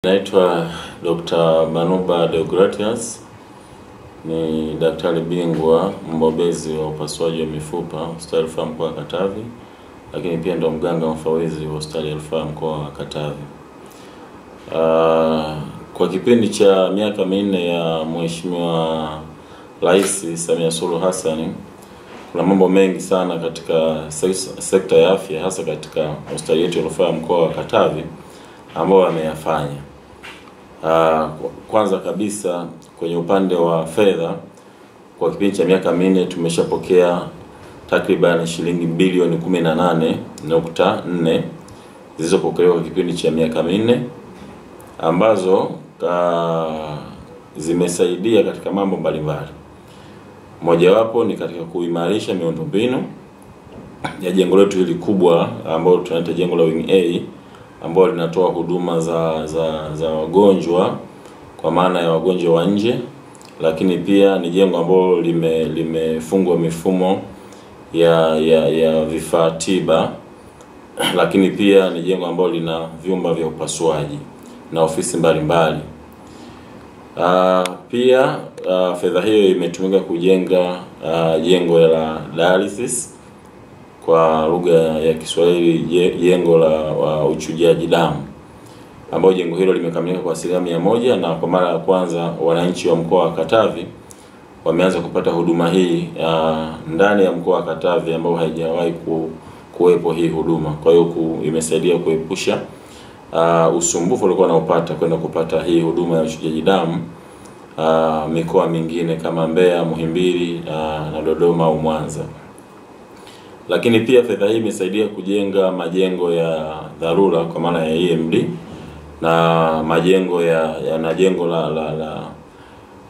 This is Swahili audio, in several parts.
Naitwa Dr. Manuba Deogratias, ni daktari bingwa mbobezi wa upasuaji wa mifupa hospitali ya mkoa wa Katavi, lakini pia ndo mganga mfawidhi wa hospitali ya mkoa wa Katavi. Kwa kipindi cha miaka minne ya Mheshimiwa Rais Samia Suluhu Hassan, kuna mambo mengi sana katika sekta ya afya, hasa katika hospitali yetu ya mkoa wa Katavi ambao ameyafanya. Kwanza kabisa kwenye upande wa fedha, kwa kipindi cha miaka minne tumeshapokea takriban shilingi bilioni 18.4 zilizopokelewa kwa kipindi cha miaka minne, ambazo zimesaidia katika mambo mbalimbali. Mojawapo ni katika kuimarisha miundombinu ya jengo letu hili kubwa ambalo tunaita jengo la Wing A, ambao linatoa huduma za wagonjwa kwa maana ya wagonjwa wa nje, lakini pia ni jengo ambalo limefungwa mifumo ya vifaa tiba, lakini pia ni jengo ambalo lina vyumba vya upasuaji na ofisi mbalimbali. Pia fedha hiyo imetumika kujenga jengo la dialysis, kwa lugha ya Kiswahili jengo la uchujaji damu, ambao jengo hilo limekamilika kwa 100%, na kwa mara ya kwanza wananchi wa mkoa wa Katavi wameanza kupata huduma hii ndani ya mkoa wa Katavi, ambao haijawahi kuwepo hii huduma. Kwa hiyo imesaidia kuepusha usumbufu uliokuwa unaopata kwenda kupata hii huduma ya uchujaji damu mikoa mingine kama Mbeya, Muhimbili na Dodoma au Mwanza. Lakini pia fedha hii imesaidia kujenga majengo ya dharura kwa maana ya EMD, na majengo na jengo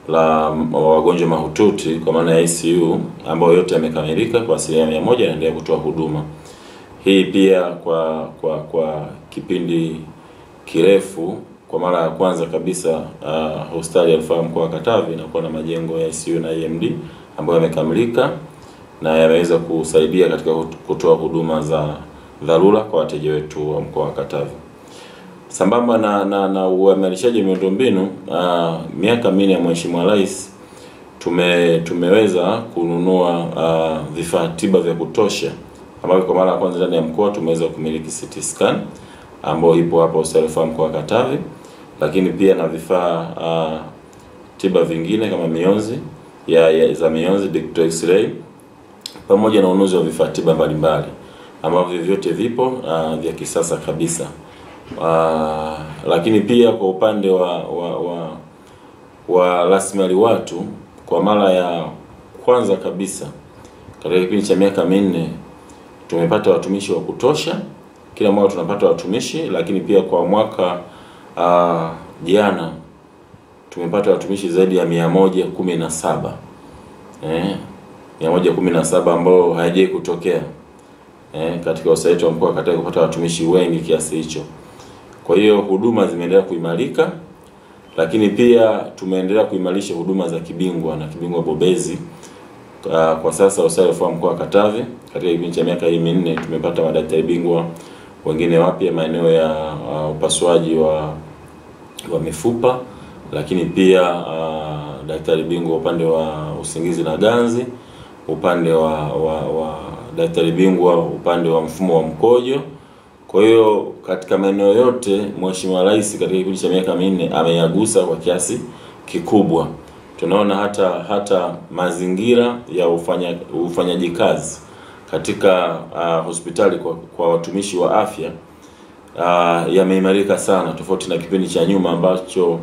la wagonjwa mahututi kwa maana ya ICU, ambayo yote yamekamilika kwa 100% yanaendelea kutoa huduma. Hii pia kwa kipindi kirefu, kwa mara ya kwanza kabisa hospitali ya mkoa wa Katavi inakuwa na majengo ya ICU na EMD ambayo yamekamilika na yameweza kusaidia katika kutoa huduma za dharura kwa wateja wetu wa mkoa wa Katavi. Sambamba na uimarishaji miundombinu, miaka minne ya Mheshimiwa Rais tumeweza kununua vifaa tiba vya kutosha, ambavyo kwa mara ya kwanza ndani ya mkoa tumeweza kumiliki CT scan ambayo ipo hapa hospitali ya mkoa wa Katavi, lakini pia na vifaa tiba vingine kama mionzi za mionzi, digital x-ray, pamoja na ununuzi wa vifaa tiba mbalimbali ambavyo vyote vipo vya kisasa kabisa. Lakini pia kwa upande wa rasilimali watu, kwa mara ya kwanza kabisa katika kipindi cha miaka minne tumepata watumishi wa kutosha. Kila mwaka tunapata watumishi, lakini pia kwa mwaka jana tumepata watumishi zaidi ya 117. 117 ambao haijai kutokea katika hospitali yetu ya mkoa Katavi kupata watumishi wengi kiasi hicho. Kwa hiyo huduma zimeendelea kuimarika, lakini pia tumeendelea kuimarisha huduma za kibingwa na kibingwa bobezi. Kwa sasa hospitali ya mkoa Katavi katika kipindi cha miaka hii minne tumepata madaktari bingwa wengine wapya maeneo ya upasuaji wa mifupa, lakini pia daktari bingwa upande wa usingizi na ganzi, upande wa daktari bingwa upande wa mfumo wa mkojo. Kwa hiyo katika maeneo yote Mheshimiwa Rais katika kipindi cha miaka minne ameyagusa kwa kiasi kikubwa. Tunaona hata mazingira ya ufanyaji kazi katika hospitali kwa watumishi wa afya yameimarika sana, tofauti na kipindi cha nyuma ambacho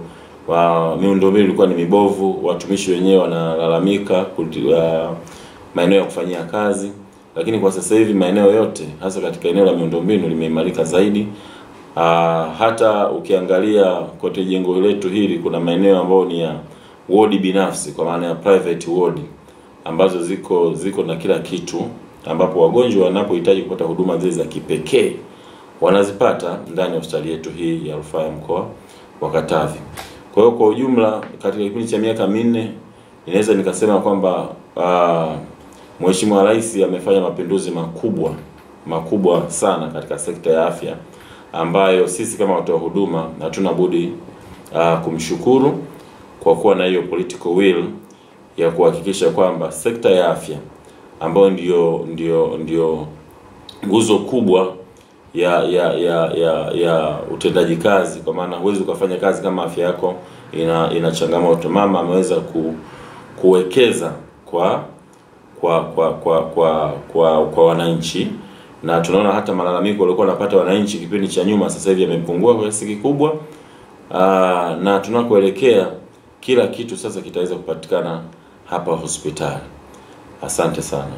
miundombinu ilikuwa ni mibovu, watumishi wenyewe wanalalamika maeneo ya kufanyia kazi. Lakini kwa sasa hivi maeneo yote, hasa katika eneo la miundombinu, limeimarika zaidi. Hata ukiangalia kote jengo letu hili kuna maeneo ambayo ni ya ward binafsi, kwa maana ya private ward, ambazo ziko na kila kitu, ambapo wagonjwa wanapohitaji kupata huduma zile za kipekee wanazipata ndani ya hospitali yetu hii ya rufaa ya mkoa wa Katavi. Kwa hiyo kwa ujumla katika kipindi cha miaka minne inaweza nikasema kwamba Mheshimiwa Rais amefanya mapinduzi makubwa sana katika sekta ya afya, ambayo sisi kama watoa huduma hatuna budi kumshukuru kwa kuwa na hiyo political will ya kuhakikisha kwamba sekta ya afya ambayo ndio nguzo kubwa ya utendaji kazi, kwa maana huwezi ukafanya kazi kama afya yako ina changamoto. Mama ameweza kuwekeza kwa wananchi, na tunaona hata malalamiko walikuwa wanapata wananchi kipindi cha nyuma sasa hivi yamepungua kwa kiasi kikubwa, na tunakoelekea kila kitu sasa kitaweza kupatikana hapa hospitali. Asante sana.